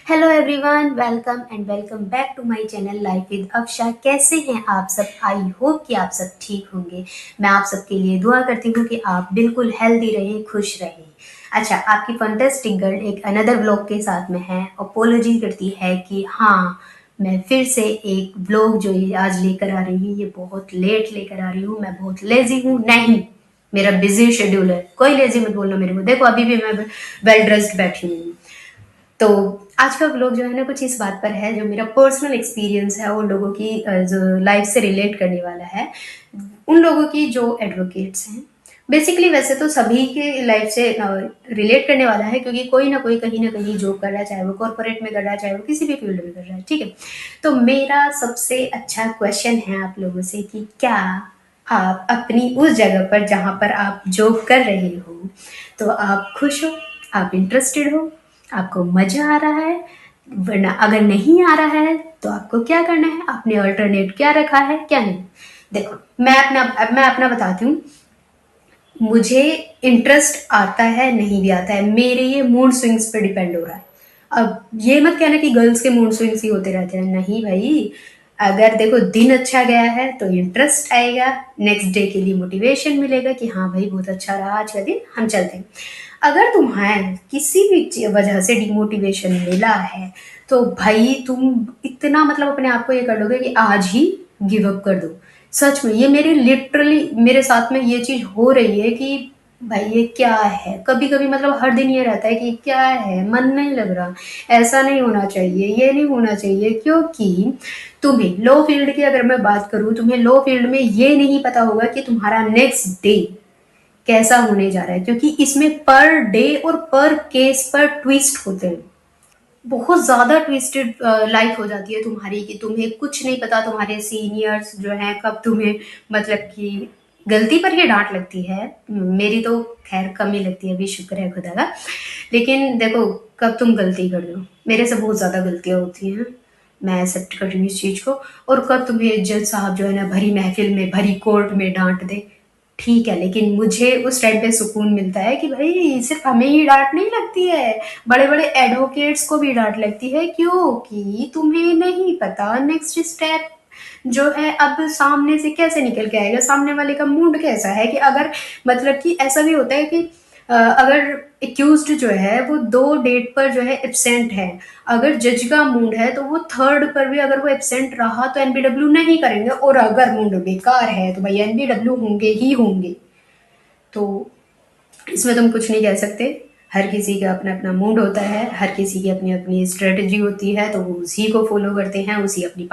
Hello everyone, welcome and welcome back to my channel life with Afsha. कैसे हैं आप सब? आई होप कि आप सब ठीक होंगे। मैं आप सबके लिए दुआ करती हूँ कि आप बिल्कुल हेल्दी रहें, खुश रहें। अच्छा, आपकी फंटेस्टिक गर्ल एक अनदर व्लॉग के साथ में है। अपोलॉजी करती है कि हाँ, मैं फिर से एक व्लॉग जो ये आज लेकर आ रही हूँ, ये बहुत लेट लेकर आ रही हूँ। मैं बहुत लेजी हूँ? नहीं, मेरा बिजी शेड्यूल है। कोई लेजी मत बोलना मेरे को। देखो, अभी भी मैं वेल ड्रेस्ड बैठी हुई हूँ। तो आज का व्लॉग जो है ना, कुछ इस बात पर है, जो मेरा पर्सनल एक्सपीरियंस है उन लोगों की जो लाइफ से रिलेट करने वाला है। उन लोगों की जो एडवोकेट्स हैं। बेसिकली वैसे तो सभी के लाइफ से रिलेट करने वाला है, क्योंकि कोई ना कोई कहीं ना कहीं जॉब कर रहा है, चाहे वो कॉर्पोरेट में कर रहा है, चाहे वो किसी भी फील्ड में कर रहा है। ठीक है। तो मेरा सबसे अच्छा क्वेश्चन है आप लोगों से कि क्या आप अपनी उस जगह पर जहाँ पर आप जॉब कर रहे हो, तो आप खुश हो, आप इंटरेस्टेड हो, आपको मजा आ रहा है? वरना अगर नहीं आ रहा है तो आपको क्या करना है? आपने अल्टरनेट क्या रखा है, क्या नहीं? देखो, मैं अपना बताती हूँ। मुझे इंटरेस्ट आता है, नहीं भी आता है, मेरे ये मूड स्विंग्स पे डिपेंड हो रहा है। अब ये मत कहना कि गर्ल्स के मूड स्विंग्स ही होते रहते हैं, नहीं भाई। अगर देखो दिन अच्छा गया है तो इंटरेस्ट आएगा, नेक्स्ट डे के लिए मोटिवेशन मिलेगा कि हाँ भाई बहुत अच्छा रहा आज का दिन, हम चलते हैं। अगर तुम्हें किसी भी वजह से डिमोटिवेशन मिला है तो भाई तुम इतना मतलब अपने आप को ये कर लोगे कि आज ही गिव अप कर दो। सच में ये मेरी लिटरली मेरे साथ में ये चीज हो रही है कि भाई ये क्या है। कभी कभी मतलब हर दिन ये रहता है कि क्या है, मन नहीं लग रहा, ऐसा नहीं होना चाहिए, ये नहीं होना चाहिए। क्योंकि तुम्हें लो फील्ड की अगर मैं बात करूं, तुम्हें लो फील्ड में ये नहीं पता होगा कि तुम्हारा नेक्स्ट डे कैसा होने जा रहा है, क्योंकि इसमें पर डे और पर केस पर ट्विस्ट होते हैं। बहुत ज्यादा ट्विस्टेड लाइफ हो जाती है तुम्हारी कि तुम्हें कुछ नहीं पता, तुम्हारे सीनियर्स जो हैं कब तुम्हें मतलब कि गलती पर ही डांट लगती है। मेरी तो खैर कम ही लगती है, अभी शुक्र है खुदा का। लेकिन देखो, कब तुम गलती कर दो, मेरे से बहुत ज्यादा गलतियां होती हैं, मैं एक्सेप्ट कर रही हूँ इस चीज को। और कब तुम्हें जज साहब जो है ना भरी महफिल में, भरी कोर्ट में डांट दे, ठीक है। लेकिन मुझे उस टाइम पे सुकून मिलता है कि भाई सिर्फ हमें ही डांट नहीं लगती है, बड़े बड़े एडवोकेट्स को भी डांट लगती है, क्योंकि तुम्हें नहीं पता नेक्स्ट स्टेप जो है अब सामने से कैसे निकल के आएगा, सामने वाले का मूड कैसा है। कि अगर मतलब कि ऐसा भी होता है कि अगर एक्यूज्ड जो है वो 2 डेट पर जो है एब्सेंट है, अगर जज का मूड है तो वो थर्ड पर भी अगर वो एब्सेंट रहा तो एनबीडब्ल्यू नहीं करेंगे, और अगर मूड बेकार है तो भाई एनबीडब्ल्यू होंगे ही होंगे। तो इसमें तुम कुछ नहीं कह सकते। हर किसी का अपना अपना मूड होता है, हर किसी की अपनी अपनी स्ट्रेटजी होती है, तो वो उसी को फॉलो करते हैं, उसी अपनी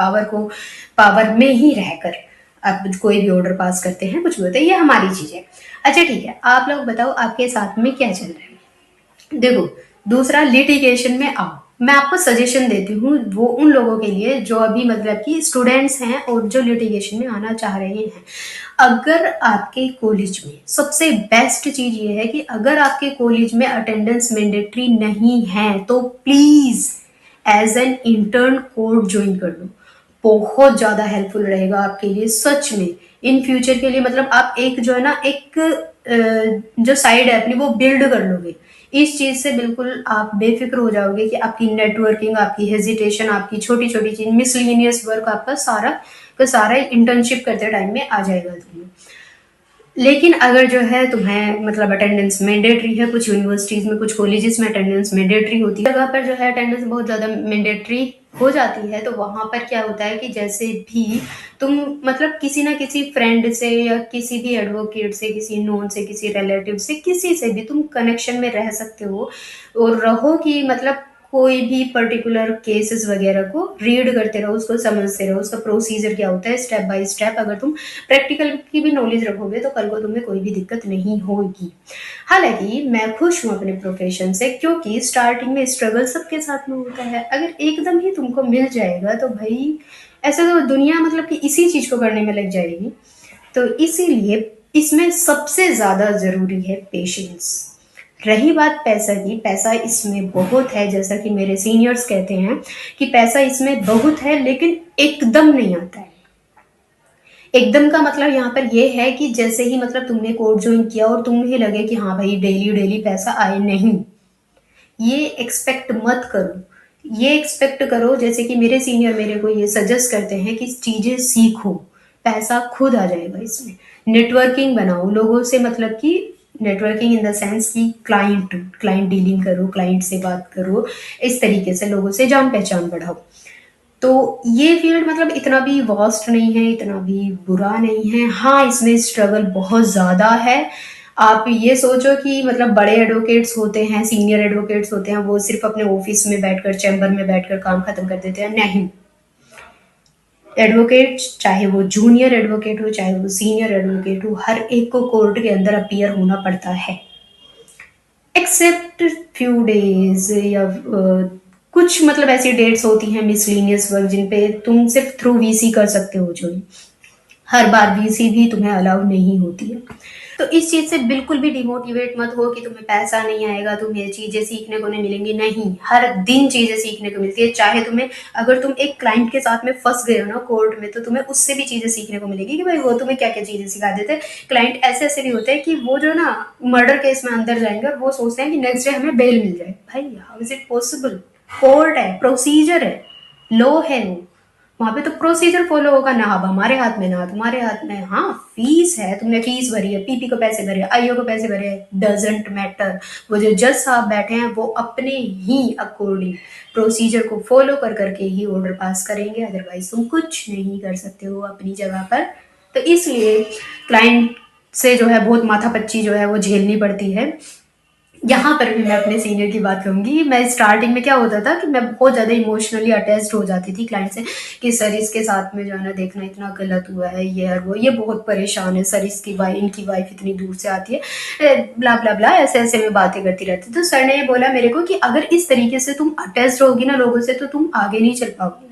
पावर में ही रहकर अब कोई भी ऑर्डर पास करते हैं, कुछ भी होता है, ये हमारी चीज है। अच्छा ठीक है, आप लोग बताओ आपके साथ में क्या चल रहा है। देखो, दूसरा, लिटिगेशन में आओ। मैं आपको सजेशन देती हूँ वो उन लोगों के लिए जो अभी मतलब कि स्टूडेंट्स हैं और जो लिटिगेशन में आना चाह रहे हैं। अगर आपके कॉलेज में सबसे बेस्ट चीज ये है कि अगर आपके कॉलेज में अटेंडेंस मैंडेटरी नहीं है तो please as an intern course join कर लो। बहुत ज्यादा हेल्पफुल रहेगा आपके लिए, सच में। इन फ्यूचर के लिए मतलब आप एक जो है ना, एक जो साइड है अपनी वो बिल्ड कर लोगे। इस चीज से बिल्कुल आप बेफिक्र हो जाओगे कि आपकी नेटवर्किंग, आपकी हेजिटेशन, आपकी छोटी छोटी चीज, मिसलिनियस वर्क आपका सारा का सारा इंटर्नशिप करते टाइम में आ जाएगा तुम्हें। लेकिन अगर जो है तुम्हें मतलब अटेंडेंस मैंडेटरी है, कुछ यूनिवर्सिटीज में, कुछ कॉलेजेस में अटेंडेंस मैंडेटरी होती है, जगह पर जो है अटेंडेंस बहुत ज्यादा मैंडेटरी हो जाती है, तो वहां पर क्या होता है कि जैसे भी तुम मतलब किसी ना किसी फ्रेंड से या किसी भी एडवोकेट से, किसी नोन से, किसी रिलेटिव से, किसी से भी तुम कनेक्शन में रह सकते हो। और रहो कि मतलब कोई भी पर्टिकुलर केसेस वगैरह को रीड करते रहो, उसको समझते रहो, उसका प्रोसीजर क्या होता है स्टेप बाय स्टेप। अगर तुम प्रैक्टिकल की भी नॉलेज रखोगे तो कल को तुम्हें कोई भी दिक्कत नहीं होगी। हालांकि मैं खुश हूँ अपने प्रोफेशन से, क्योंकि स्टार्टिंग में स्ट्रगल सबके साथ में होता है। अगर एकदम ही तुमको मिल जाएगा तो भाई ऐसे तो दुनिया मतलब कि इसी चीज को करने में लग जाएगी। तो इसीलिए इसमें सबसे ज्यादा जरूरी है पेशेंस। रही बात पैसा की, पैसा इसमें बहुत है, जैसा कि मेरे सीनियर्स कहते हैं कि पैसा इसमें बहुत है, लेकिन एकदम नहीं आता है। एकदम का मतलब यहाँ पर ये है कि जैसे ही मतलब तुमने कोर्स ज्वाइन किया और तुम्हें लगे कि हाँ भाई डेली डेली पैसा आए, नहीं, ये एक्सपेक्ट मत करो। ये एक्सपेक्ट करो, जैसे कि मेरे सीनियर मेरे को ये सजेस्ट करते हैं कि चीज़ें सीखो, पैसा खुद आ जाएगा इसमें। नेटवर्किंग बनाओ लोगों से, मतलब कि नेटवर्किंग इन द सेंस कि क्लाइंट क्लाइंट डीलिंग करो, क्लाइंट से बात करो, इस तरीके से लोगों से जान पहचान बढ़ाओ। तो ये फील्ड मतलब इतना भी वास्ट नहीं है, इतना भी बुरा नहीं है। हाँ, इसमें स्ट्रगल बहुत ज़्यादा है। आप ये सोचो कि मतलब बड़े एडवोकेट्स होते हैं, सीनियर एडवोकेट्स होते हैं, वो सिर्फ अपने ऑफिस में बैठकर, चैम्बर में बैठकर काम खत्म कर देते हैं, नहीं। एडवोकेट, चाहे वो जूनियर एडवोकेट हो चाहे वो सीनियर एडवोकेट हो, हर एक को कोर्ट के अंदर अपीयर होना पड़ता है। एक्सेप्ट फ्यू डेज या कुछ मतलब ऐसी डेट्स होती हैं मिसलिनियस वर्क जिन पे तुम सिर्फ थ्रू वीसी कर सकते हो, जो हर बार वीसी भी तुम्हें अलाउ नहीं होती है। तो इस चीज से बिल्कुल भी डिमोटिवेट मत हो कि तुम्हें पैसा नहीं आएगा, तुम्हें चीजें सीखने को नहीं मिलेंगी। नहीं, हर दिन चीजें सीखने को मिलती है। चाहे तुम्हें, अगर तुम एक क्लाइंट के साथ में फंस गए हो ना कोर्ट में, तो तुम्हें उससे भी चीजें सीखने को मिलेगी कि भाई वो तुम्हें क्या क्या चीजें सिखा देते हैं। क्लाइंट ऐसे ऐसे भी होते हैं कि वो जो ना मर्डर केस में अंदर जाएंगे और वो सोचते हैं कि नेक्स्ट डे हमें बेल मिल जाए। भाई how is it possible? Court है, प्रोसीजर है, लॉ है, वो वहां पे तो प्रोसीजर फॉलो होगा ना। अब हमारे हाथ में ना तुम्हारे हाथ में। हाँ, फीस है, तुमने फीस भरी है, पीपी को पैसे भरे, आईओ को पैसे भरे, डजेंट मैटर। वो जो जज साहब बैठे हैं वो अपने ही अकॉर्डिंग प्रोसीजर को फॉलो कर करके ही ऑर्डर पास करेंगे, अदरवाइज तुम कुछ नहीं कर सकते हो अपनी जगह पर। तो इसलिए क्लाइंट से जो है बहुत माथापच्ची जो है वो झेलनी पड़ती है। यहाँ पर भी मैं अपने सीनियर की बात करूंगी। मैं स्टार्टिंग में क्या होता था कि मैं बहुत ज़्यादा इमोशनली अटैच्ड हो जाती थी क्लाइंट से, कि सर इसके साथ में जो है ना देखना इतना गलत हुआ है, ये और वो, ये बहुत परेशान है सर, इसकी वाइफ, इनकी वाइफ इतनी दूर से आती है, ब्ला ब्ला ब्ला, ऐसे ऐसे मैं बातें करती रहती। तो सर ने ये बोला मेरे को कि अगर इस तरीके से तुम अटैच्ड होगी ना लोगों से, तो तुम आगे नहीं चल पाओगी।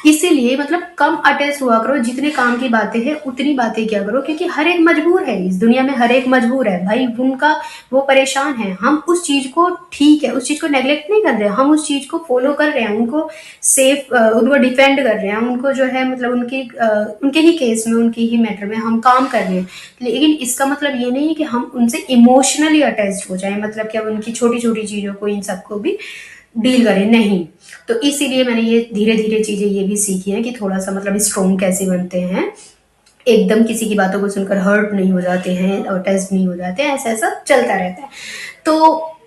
इसीलिए मतलब कम अटैच हुआ करो, जितने काम की बातें हैं उतनी बातें किया करो, क्योंकि हर एक मजबूर है इस दुनिया में, हर एक मजबूर है भाई। उनका वो परेशान है, हम उस चीज को, ठीक है, उस चीज को नेग्लेक्ट नहीं कर रहे हैं, हम उस चीज को फॉलो कर रहे हैं, उनको सेफ, उनको डिफेंड कर रहे हैं, उनको जो है मतलब उनके ही केस में, उनके ही मैटर में हम काम कर रहे हैं। लेकिन इसका मतलब ये नहीं है कि हम उनसे इमोशनली अटैच हो जाए, मतलब कि अब उनकी छोटी छोटी चीजों को, इन सबको भी डील करें, नहीं। तो इसीलिए मैंने ये धीरे धीरे चीजें ये भी सीखी हैं कि थोड़ा सा मतलब स्ट्रॉन्ग कैसे बनते हैं, एकदम किसी की बातों को सुनकर हर्ट नहीं हो जाते हैं और टेस्ट नहीं हो जाते हैं, ऐसा ऐसा चलता रहता है। तो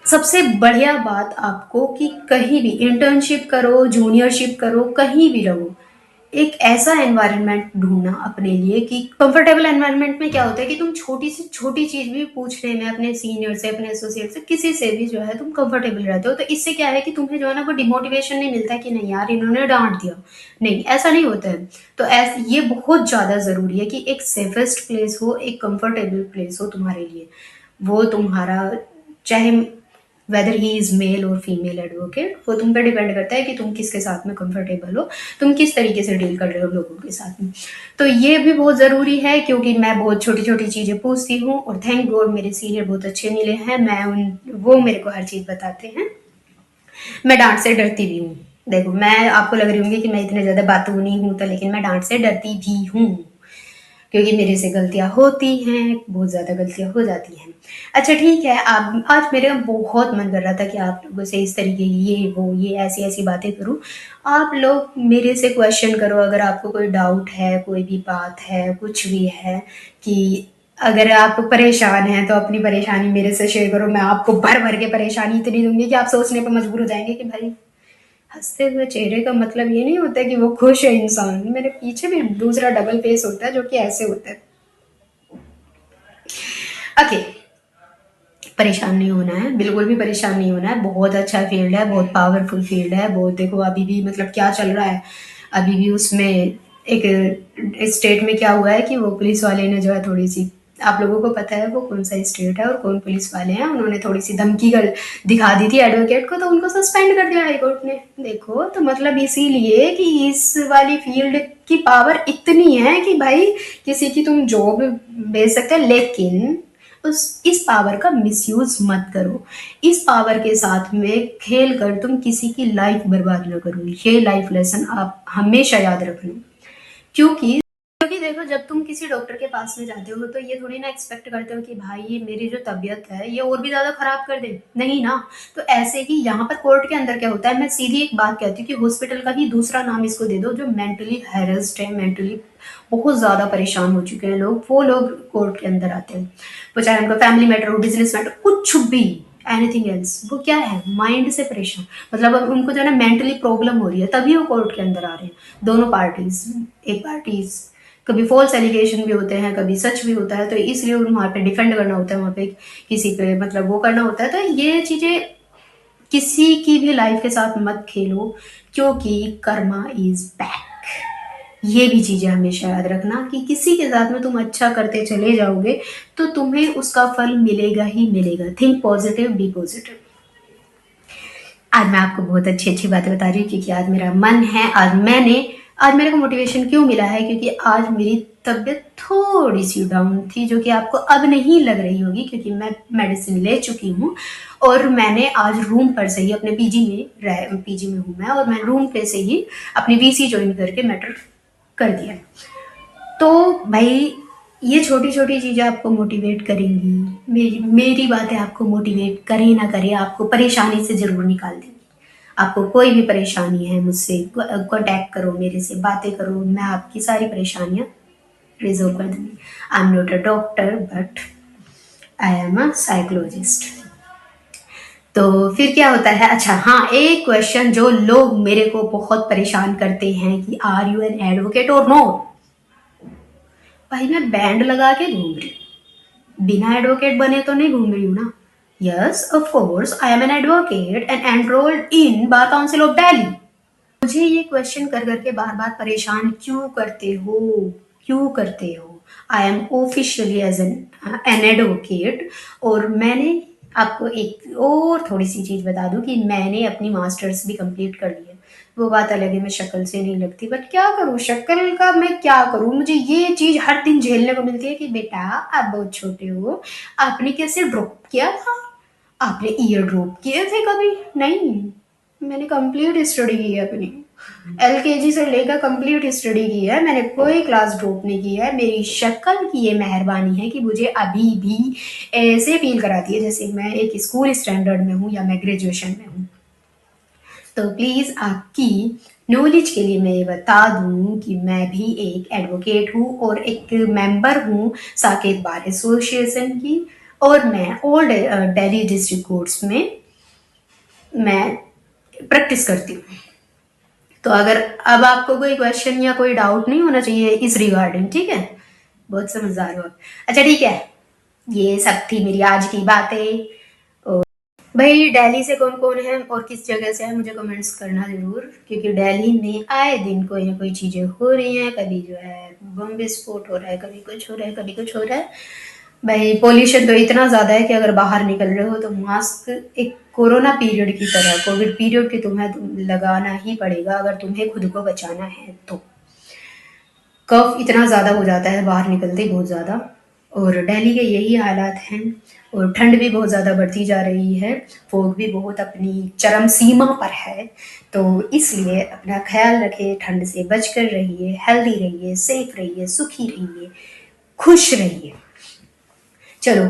सबसे बढ़िया बात आपको कि कहीं भी इंटर्नशिप करो, जूनियरशिप करो, कहीं भी रहो, एक ऐसा एनवायरनमेंट ढूंढना अपने लिए कि कंफर्टेबल एनवायरनमेंट में क्या होता है कि तुम छोटी से छोटी चीज भी पूछने में अपने सीनियर से, अपने एसोसिएट से, किसी से भी जो है तुम कंफर्टेबल रहते हो। तो इससे क्या है कि तुम्हें जो है ना वो डिमोटिवेशन नहीं मिलता है कि नहीं यार इन्होंने डांट दिया, नहीं, ऐसा नहीं होता है। तो ये बहुत ज्यादा जरूरी है कि एक सेफेस्ट प्लेस हो, एक कंफर्टेबल प्लेस हो तुम्हारे लिए। वो तुम्हारा, चाहे वेदर ही इज मेल और फीमेल एडवोकेट, वो तुम पे डिपेंड करता है कि तुम किसके साथ में कंफर्टेबल हो, तुम किस तरीके से डील कर रहे हो लोगों के साथ में। तो ये भी बहुत ज़रूरी है, क्योंकि मैं बहुत छोटी छोटी चीज़ें पूछती हूँ और थैंक गॉड मेरे सीनियर बहुत अच्छे मिले हैं, वो मेरे को हर चीज़ बताते हैं। मैं डांट से डरती भी हूँ। देखो, मैं आपको लग रही होंगी कि मैं इतने ज़्यादा बातूनी हूँ, तो लेकिन मैं डांट से डरती भी हूँ, क्योंकि मेरे से गलतियां होती हैं, बहुत ज़्यादा गलतियां हो जाती हैं। अच्छा ठीक है, आप, आज मेरा बहुत मन कर रहा था कि आप लोगों से इस तरीके की ये ऐसी ऐसी बातें करूं। आप लोग मेरे से क्वेश्चन करो, अगर आपको कोई डाउट है, कोई भी बात है, कुछ भी है, कि अगर आप परेशान हैं तो अपनी परेशानी मेरे से शेयर करो। मैं आपको भर भर के परेशानी इतनी दूंगी कि आप सोचने पर मजबूर हो जाएंगे कि भाई, हंसते हुए चेहरे का मतलब ये नहीं होता कि वो खुश है इंसान, मेरे पीछे भी दूसरा डबल फेस होता है जो कि ऐसे होता है। ओके, परेशान नहीं होना है, बिल्कुल भी परेशान नहीं होना है। बहुत अच्छा फील्ड है, बहुत पावरफुल फील्ड है, बहुत। देखो अभी भी मतलब क्या चल रहा है, अभी भी उसमें एक स्टेट में क्या हुआ है कि वो पुलिस वाले ने जो है थोड़ी सी, आप लोगों को पता है वो कौन सा स्टेट है और कौन पुलिस वाले हैं, उन्होंने थोड़ी सी धमकी कर दिखा दी थी एडवोकेट को, तो उनको सस्पेंड कर दिया हाईकोर्ट ने। देखो, तो मतलब इसीलिए कि इस वाली फील्ड की पावर इतनी है कि भाई किसी की तुम जॉब बेच सकते हैं, लेकिन इस पावर का मिसयूज मत करो। इस पावर के साथ में खेल कर तुम किसी की लाइफ बर्बाद न करो। ये लाइफ लेसन आप हमेशा याद रखना, क्योंकि देखो, जब तुम किसी डॉक्टर के पास में जाते हो तो ये थोड़ी ना एक्सपेक्ट करते हो कि भाई मेरी जो तबीयत है ये और भी ज़्यादा ख़राब कर दे, नहीं ना। तो ऐसे ही यहाँ पर कोर्ट के अंदर क्या होता है, मैं सीधी एक बात कहती हूँ कि हॉस्पिटल का ही दूसरा नाम इसको दे दो, जो मेंटली हैरेस्ड है, मेंटली बहुत ज़्यादा परेशान हो चुके हैं लोग, वो लोग कोर्ट के अंदर आते हैं। वो चाहे उनका फैमिली मैटर हो, बिजनेस मैटर, कुछ भी, एनीथिंग एल्स, वो क्या है, माइंड से परेशान, मतलब अब उनको जो है ना मेंटली प्रॉब्लम हो रही है, तभी वो कोर्ट के अंदर आ रहे हैं। दोनों पार्टीज, एक पार्टीज, कभी फॉल्स एलिगेशन भी होते हैं, कभी सच भी होता है, तो इसलिए उन्हें वहाँ पे डिफेंड करना होता है, वहाँ पे किसी पे मतलब वो करना होता है। तो ये चीज़ें किसी की भी लाइफ के साथ मत खेलो, क्योंकि कर्मा इज बैक। ये भी चीज़ें हमेशा याद रखना कि किसी के साथ में तुम अच्छा करते चले जाओगे तो तुम्हें उसका फल मिलेगा ही मिलेगा। Think positive, be positive. आज मैं आपको बहुत अच्छी अच्छी बातें बता रही हूँ क्योंकि आज मेरा मन है, आज मेरे को मोटिवेशन क्यों मिला है, क्योंकि आज मेरी तबीयत थोड़ी सी डाउन थी, जो कि आपको अब नहीं लग रही होगी क्योंकि मैं मेडिसिन ले चुकी हूँ। और मैंने आज रूम पर से ही अपने पीजी में हूँ मैं, और मैं रूम पे से ही अपनी वीसी ज्वाइन करके मैटर कर दिया। तो भाई ये छोटी छोटी चीज़ें आपको मोटिवेट करेंगी, मेरी बातें आपको मोटिवेट करे ना करे, आपको परेशानी से ज़रूर निकाल देंगी। आपको कोई भी परेशानी है, मुझसे कांटेक्ट करो, मेरे से बातें करो, मैं आपकी सारी परेशानियाँ रिजॉल्व कर दूँगी। I am not a doctor but I am a psychologist. तो फिर क्या होता है, अच्छा हाँ, एक क्वेश्चन जो लोग मेरे को बहुत परेशान करते हैं कि आर यू एन एडवोकेट और नॉट। भाई मैं बैंड लगा के घूम रही हूँ, बिना एडवोकेट बने तो नहीं घूम रही हूँ ना। Yes of course I am an advocate and enrolled in bar council of Delhi. मुझे ये क्वेश्चन कर करके बार बार परेशान क्यों करते हो, क्यों करते हो। I am officially as an advocate. और मैंने आपको एक और थोड़ी सी चीज़ बता दूं कि मैंने अपनी मास्टर्स भी कंप्लीट कर ली है। वो बात अलग है, मैं शक्ल से नहीं लगती, बट क्या करूँ, शक्ल का मैं क्या करूँ। मुझे ये चीज़ हर दिन झेलने को मिलती है कि बेटा आप बहुत छोटे हो, आपने कैसे ड्रॉप किया था, आपने ईयर ड्रॉप किए थे कभी नहीं। मैंने कंप्लीट स्टडी की है अपनी, एलकेजी से लेकर कंप्लीट स्टडी की है, मैंने कोई क्लास ड्रॉप नहीं की है। मेरी शक्ल की ये मेहरबानी है कि मुझे अभी भी ऐसे फील कराती है जैसे मैं एक स्कूल स्टैंडर्ड में हूँ या मैं ग्रेजुएशन में हूँ। तो प्लीज़ आपकी नॉलेज के लिए मैं ये बता दूँ कि मैं भी एक एडवोकेट हूँ और एक मेंबर हूँ साकेत बार एसोसिएशन की, और मैं ऑल दिल्ली डिस्ट्रिक्ट कोर्ट्स में मैं प्रैक्टिस करती हूँ। तो अगर अब आपको कोई क्वेश्चन या कोई डाउट नहीं होना चाहिए इस रिगार्डिंग, ठीक है, बहुत समझदार हो आप। अच्छा ठीक है, ये सब थी मेरी आज की बातें। और भाई दिल्ली से कौन कौन है और किस जगह से है मुझे कमेंट्स करना जरूर, क्योंकि दिल्ली में आए दिन कोई ना कोई चीजें हो रही हैं, कभी जो है बम विस्फोट हो रहा है, कभी कुछ हो रहा है, कभी कुछ हो रहा है। भाई पोल्यूशन तो इतना ज़्यादा है कि अगर बाहर निकल रहे हो तो मास्क एक कोरोना पीरियड की तरह, कोविड पीरियड की तुम्हें लगाना ही पड़ेगा अगर तुम्हें खुद को बचाना है तो। कफ इतना ज़्यादा हो जाता है बाहर निकलते ही, बहुत ज़्यादा। और दिल्ली के यही हालात हैं, और ठंड भी बहुत ज़्यादा बढ़ती जा रही है, फॉग भी बहुत अपनी चरम सीमा पर है। तो इसलिए अपना ख्याल रखिए, ठंड से बचकर रहिए, हेल्दी रहिए, सेफ रहिए, सुखी रहिए, खुश रहिए। चलो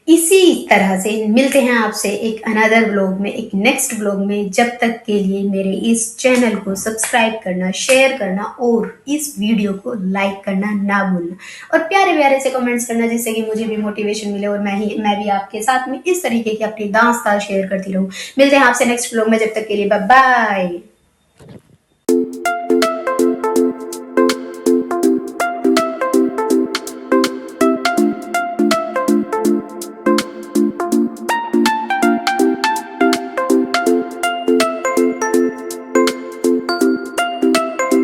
इसी तरह से मिलते हैं आपसे एक अनदर ब्लॉग में, एक नेक्स्ट ब्लॉग में। जब तक के लिए मेरे इस चैनल को सब्सक्राइब करना, शेयर करना और इस वीडियो को लाइक करना ना भूलना, और प्यारे प्यारे से कमेंट्स करना जिससे कि मुझे भी मोटिवेशन मिले और मैं भी आपके साथ में इस तरीके की अपनी दास्तान शेयर करती रहूं। मिलते हैं आपसे नेक्स्ट ब्लॉग में, जब तक के लिए बाय बाय।